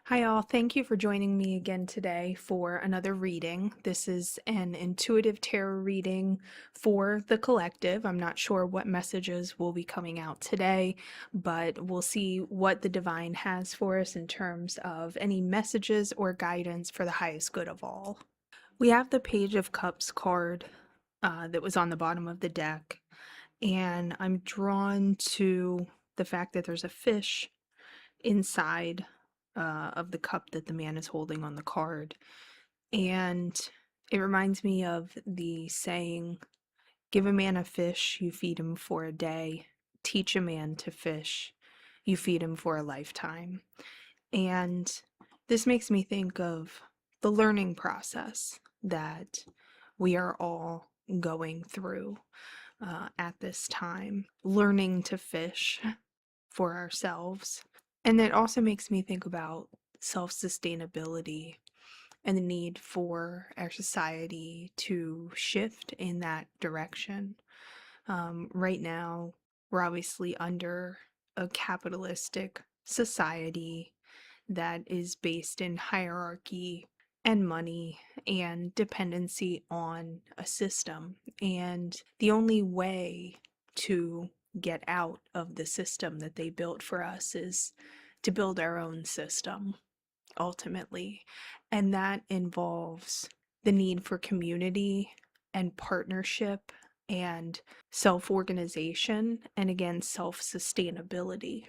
Hi, all. Thank you for joining me again today for another reading. This is an intuitive tarot reading for the collective. I'm not sure what messages will be coming out today, but we'll see what the divine has for us in terms of any messages or guidance for the highest good of all. We have the Page of Cups card that was on the bottom of the deck, and I'm drawn to the fact that there's a fish inside of the cup that the man is holding on the card. And it reminds me of the saying, give a man a fish, you feed him for a day. Teach a man to fish, you feed him for a lifetime. And this makes me think of the learning process that we are all going through at this time, learning to fish for ourselves. And it also makes me think about self-sustainability and the need for our society to shift in that direction. Right now, we're obviously under a capitalistic society that is based in hierarchy and money and dependency on a system. And the only way to get out of the system that they built for us is to build our own system, ultimately. And that involves the need for community and partnership and self-organization, and again, self-sustainability,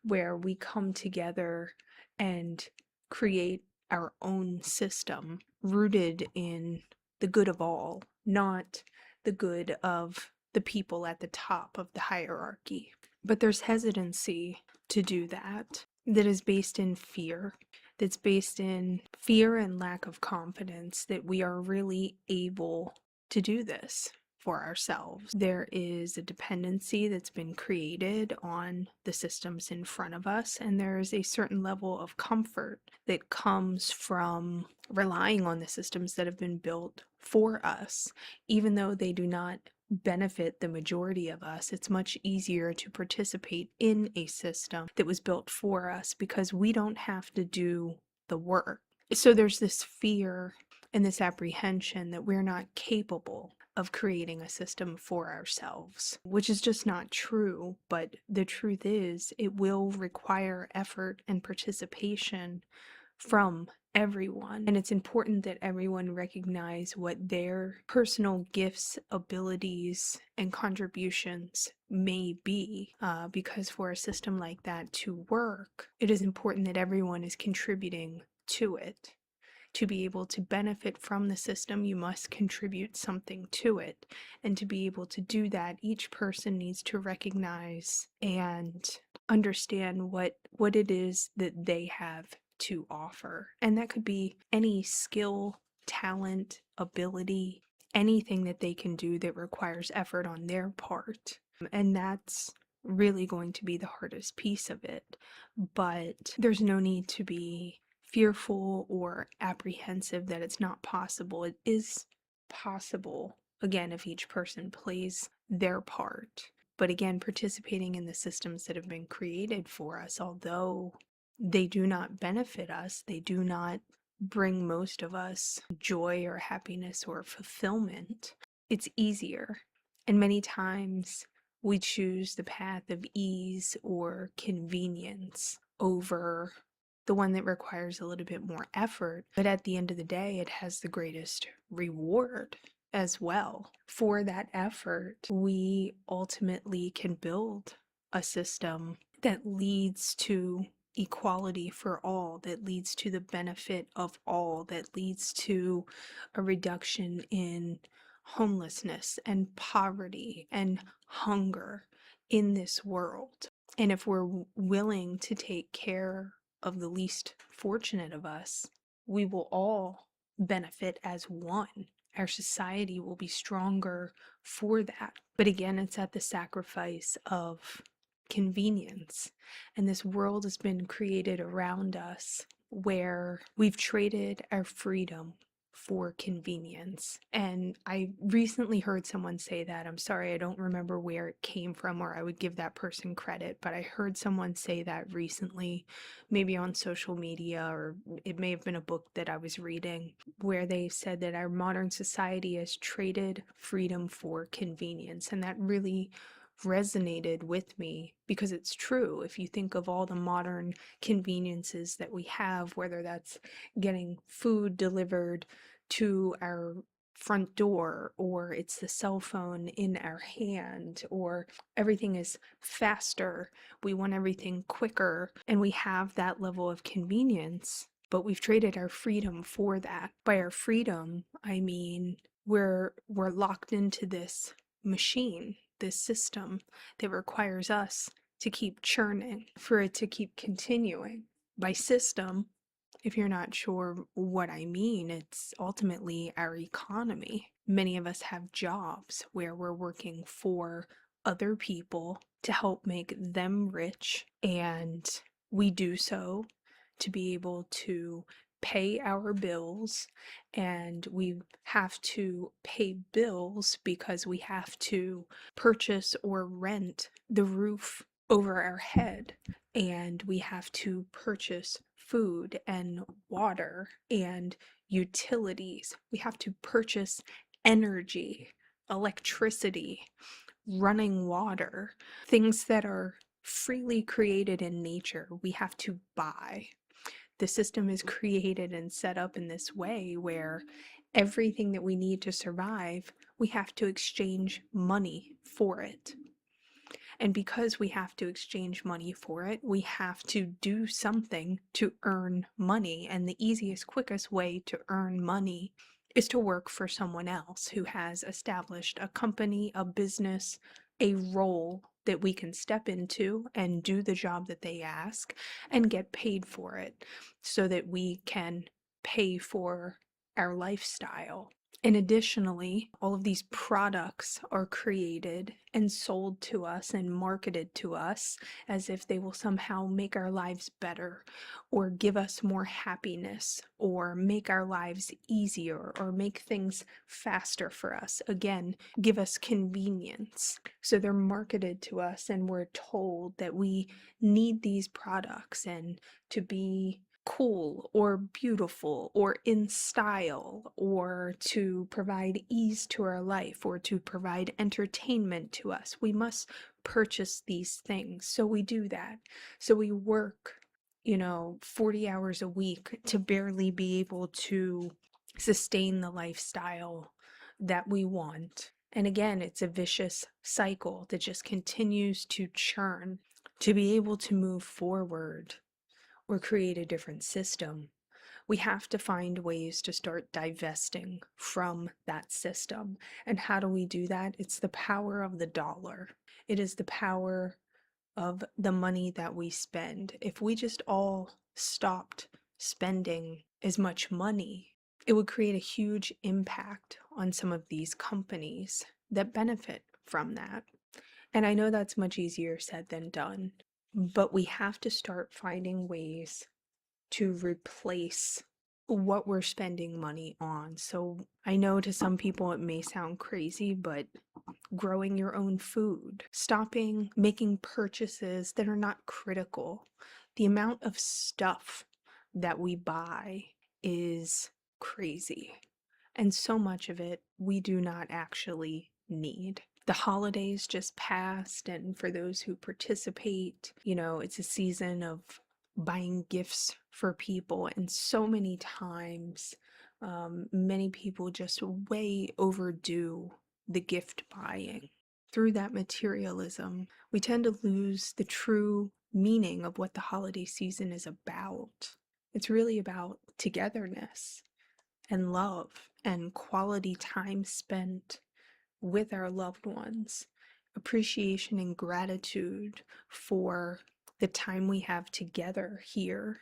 where we come together and create our own system rooted in the good of all, not the good of the people at the top of the hierarchy. But there's hesitancy to do that is based in fear, that's based in fear and lack of confidence that we are really able to do this for ourselves. There is a dependency that's been created on the systems in front of us, and there is a certain level of comfort that comes from relying on the systems that have been built for us, even though they do not benefit the majority of us. It's much easier to participate in a system that was built for us because we don't have to do the work. So there's this fear and this apprehension that we're not capable of creating a system for ourselves, which is just not true. But the truth is, it will require effort and participation from everyone. And it's important that everyone recognize what their personal gifts, abilities, and contributions may be, because for a system like that to work, it is important that everyone is contributing to it. To be able to benefit from the system, you must contribute something to it. And to be able to do that, each person needs to recognize and understand what it is that they have to offer. And that could be any skill, talent, ability, anything that they can do that requires effort on their part. And that's really going to be the hardest piece of it. But there's no need to be fearful or apprehensive that it's not possible. It is possible, again, if each person plays their part. But again, participating in the systems that have been created for us, although they do not benefit us, they do not bring most of us joy or happiness or fulfillment, it's easier. And many times we choose the path of ease or convenience over the one that requires a little bit more effort, but at the end of the day, it has the greatest reward as well. For that effort, we ultimately can build a system that leads to equality for all, that leads to the benefit of all, that leads to a reduction in homelessness and poverty and hunger in this world. And if we're willing to take care of the least fortunate of us, we will all benefit as one. Our society will be stronger for that. But again, it's at the sacrifice of convenience. And this world has been created around us where we've traded our freedom for convenience. And I recently heard someone say that. I'm sorry, I don't remember where it came from, or I would give that person credit, but I heard someone say that recently, maybe on social media, or it may have been a book that I was reading, where they said that our modern society has traded freedom for convenience. And that really resonated with me because it's true. If you think of all the modern conveniences that we have, whether that's getting food delivered to our front door, or it's the cell phone in our hand, or everything is faster, we want everything quicker, and we have that level of convenience, but we've traded our freedom for that. By our freedom, I mean we're locked into this machine, this system that requires us to keep churning, for it to keep continuing. By system, if you're not sure what I mean, it's ultimately our economy. Many of us have jobs where we're working for other people to help make them rich, and we do so to be able to pay our bills, and we have to pay bills because we have to purchase or rent the roof over our head, and we have to purchase food and water and utilities. We have to purchase energy, electricity, running water, things that are freely created in nature. We have to buy. The system is created and set up in this way where everything that we need to survive, we have to exchange money for it. And because we have to exchange money for it, we have to do something to earn money. And the easiest, quickest way to earn money is to work for someone else who has established a company, a business, a role that we can step into and do the job that they ask and get paid for it, so that we can pay for our lifestyle. And additionally, all of these products are created and sold to us and marketed to us as if they will somehow make our lives better, or give us more happiness, or make our lives easier, or make things faster for us. Again, give us convenience. So they're marketed to us, and we're told that we need these products and to be cool or beautiful or in style, or to provide ease to our life, or to provide entertainment to us. We must purchase these things. So we do that. So we work, 40 hours a week to barely be able to sustain the lifestyle that we want. And again, it's a vicious cycle that just continues to churn. To be able to move forward or create a different system, we have to find ways to start divesting from that system. And how do we do that? It's the power of the dollar. It is the power of the money that we spend. If we just all stopped spending as much money, it would create a huge impact on some of these companies that benefit from that. And I know that's much easier said than done, but we have to start finding ways to replace what we're spending money on. So I know to some people it may sound crazy, but growing your own food, stopping making purchases that are not critical. The amount of stuff that we buy is crazy, and so much of it we do not actually need. The holidays just passed, and for those who participate, it's a season of buying gifts for people, and so many times, many people just way overdo the gift buying. Through that materialism, we tend to lose the true meaning of what the holiday season is about. It's really about togetherness and love and quality time spent with our loved ones, appreciation and gratitude for the time we have together here,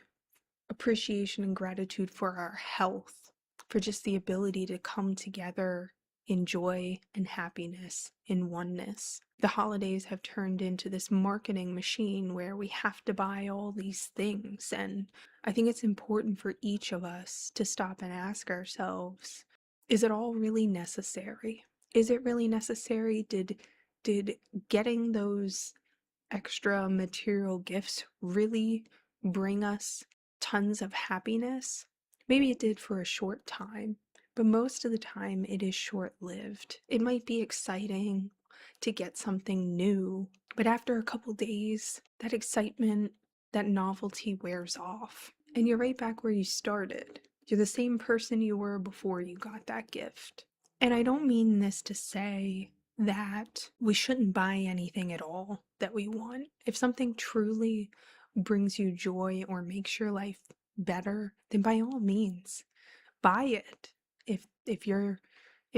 appreciation and gratitude for our health, for just the ability to come together in joy and happiness, in oneness. The holidays have turned into this marketing machine where we have to buy all these things. And I think it's important for each of us to stop and ask ourselves, is it all really necessary? Is it really necessary? Did getting those extra material gifts really bring us tons of happiness? Maybe it did for a short time, but most of the time it is short-lived. It might be exciting to get something new, but after a couple days, that excitement, that novelty wears off, and you're right back where you started. You're the same person you were before you got that gift. And I don't mean this to say that we shouldn't buy anything at all that we want. If something truly brings you joy or makes your life better, then by all means, buy it. If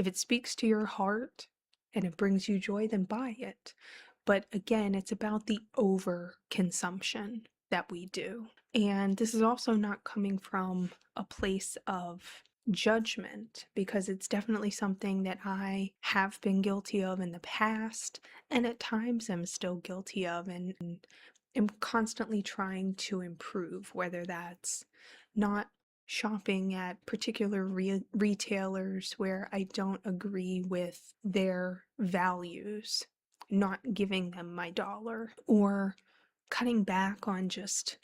it speaks to your heart and it brings you joy, then buy it. But again, it's about the overconsumption that we do. And this is also not coming from a place of judgment, because it's definitely something that I have been guilty of in the past, and at times I'm still guilty of, and am constantly trying to improve, whether that's not shopping at particular retailers where I don't agree with their values, not giving them my dollar, or cutting back on just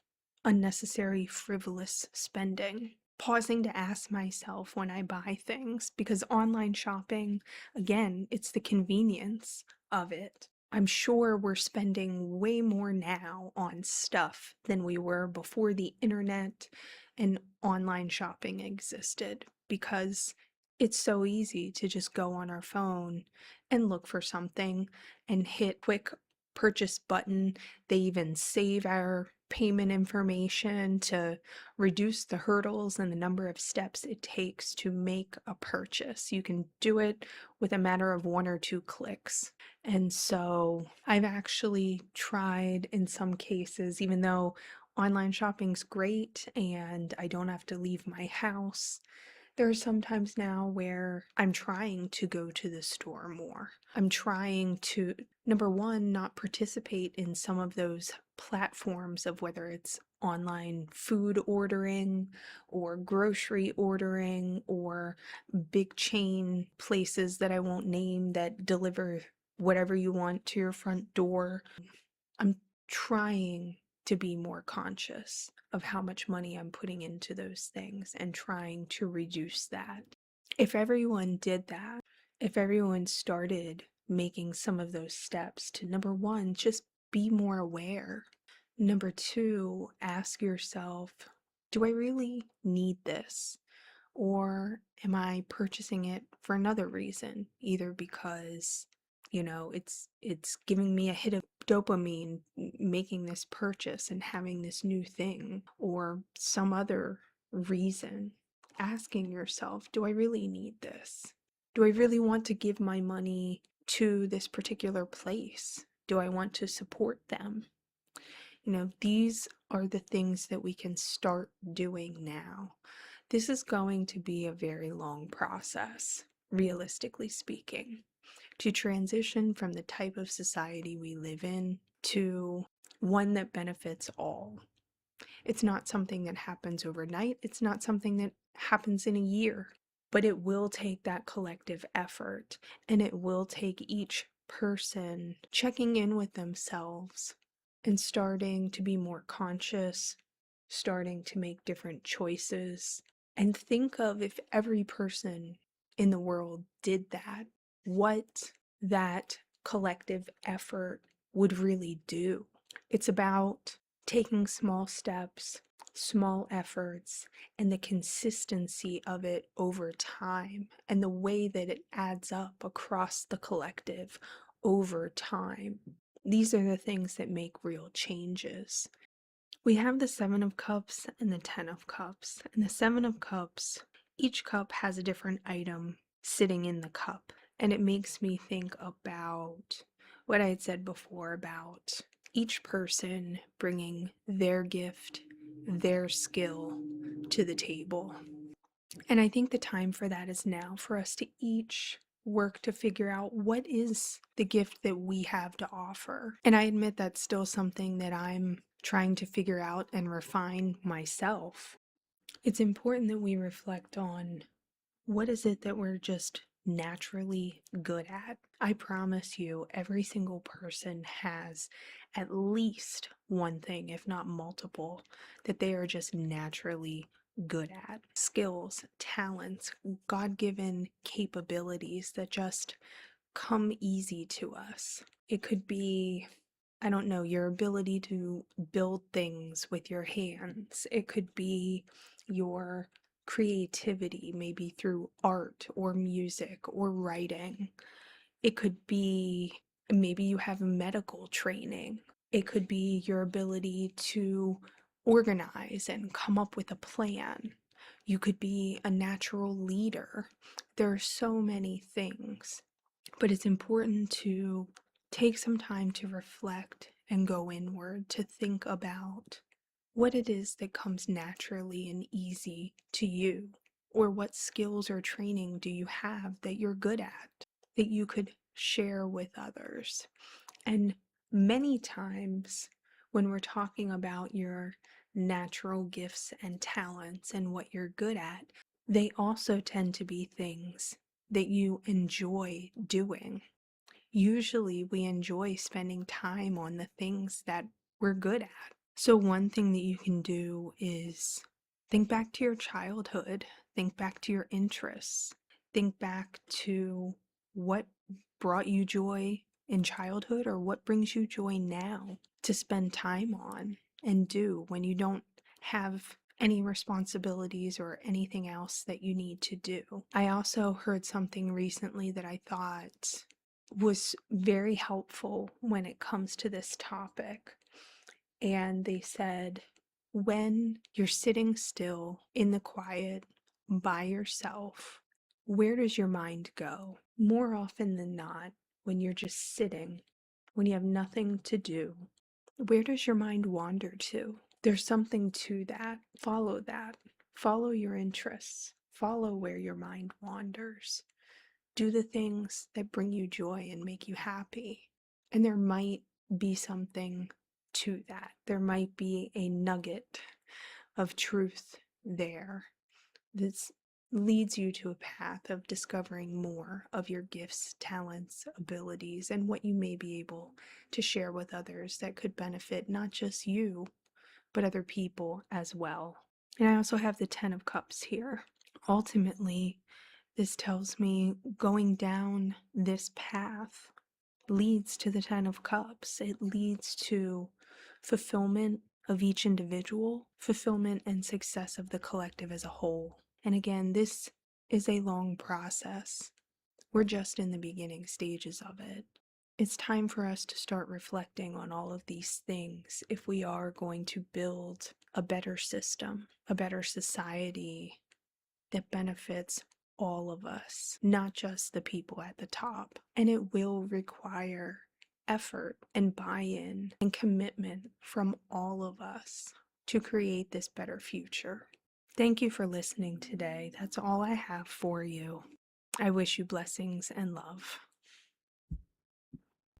unnecessary frivolous spending. Pausing to ask myself when I buy things, because online shopping, again, it's the convenience of it. I'm sure we're spending way more now on stuff than we were before the internet and online shopping existed, because it's so easy to just go on our phone and look for something and hit quick purchase button. They even save our payment information to reduce the hurdles and the number of steps it takes to make a purchase. You can do it with a matter of 1 or 2 clicks. And so I've actually tried in some cases, even though online shopping's great and I don't have to leave my house, there are some times now where I'm trying to go to the store more. I'm trying to, number one, not participate in some of those platforms of whether it's online food ordering or grocery ordering or big chain places that I won't name that deliver whatever you want to your front door. I'm trying to be more conscious of how much money I'm putting into those things and trying to reduce that. If everyone did that, if everyone started making some of those steps to, number one, just be more aware. Number two, ask yourself, do I really need this? Or am I purchasing it for another reason? Either because, it's giving me a hit of dopamine making this purchase and having this new thing, or some other reason. Asking yourself, do I really need this? Do I really want to give my money to this particular place? Do I want to support them? These are the things that we can start doing now. This is going to be a very long process, realistically speaking, to transition from the type of society we live in to one that benefits all. It's not something that happens overnight. It's not something that happens in a year, but it will take that collective effort, and it will take each person checking in with themselves and starting to be more conscious, starting to make different choices, and think of, if every person in the world did that, what that collective effort would really do. It's about taking small steps, small efforts, and the consistency of it over time, and the way that it adds up across the collective over time. These are the things that make real changes. We have the Seven of Cups and the Ten of Cups. And the Seven of Cups, each cup has a different item sitting in the cup. And it makes me think about what I had said before about each person bringing their gift, their skill to the table. And I think the time for that is now, for us to each work to figure out what is the gift that we have to offer. And I admit that's still something that I'm trying to figure out and refine myself. It's important that we reflect on what is it that we're just naturally good at. I promise you, every single person has at least one thing, if not multiple, that they are just naturally good at. Skills, talents, God-given capabilities that just come easy to us. It could be, I don't know, your ability to build things with your hands. It could be your creativity, maybe through art or music or writing. It could be maybe you have medical training. It could be your ability to organize and come up with a plan. You could be a natural leader. There are so many things, but it's important to take some time to reflect and go inward to think about what it is that comes naturally and easy to you, or what skills or training do you have that you're good at that you could share with others. And many times when we're talking about your natural gifts and talents and what you're good at, they also tend to be things that you enjoy doing. Usually we enjoy spending time on the things that we're good at. So one thing that you can do is think back to your childhood, think back to your interests, think back to what brought you joy in childhood or what brings you joy now to spend time on and do when you don't have any responsibilities or anything else that you need to do. I also heard something recently that I thought was very helpful when it comes to this topic. And they said, when you're sitting still in the quiet by yourself, where does your mind go? More often than not, when you're just sitting, when you have nothing to do, where does your mind wander to? There's something to that. Follow that. Follow your interests. Follow where your mind wanders. Do the things that bring you joy and make you happy. And there might be something to that. There might be a nugget of truth there that leads you to a path of discovering more of your gifts, talents, abilities, and what you may be able to share with others that could benefit not just you, but other people as well. And I also have the Ten of Cups here. Ultimately, this tells me going down this path leads to the Ten of Cups. It leads to fulfillment of each individual, fulfillment and success of the collective as a whole. And again, this is a long process. We're just in the beginning stages of it. It's time for us to start reflecting on all of these things if we are going to build a better system, a better society that benefits all of us, not just the people at the top. And it will require effort and buy-in and commitment from all of us to create this better future. Thank you for listening today. That's all I have for you. I wish you blessings and love.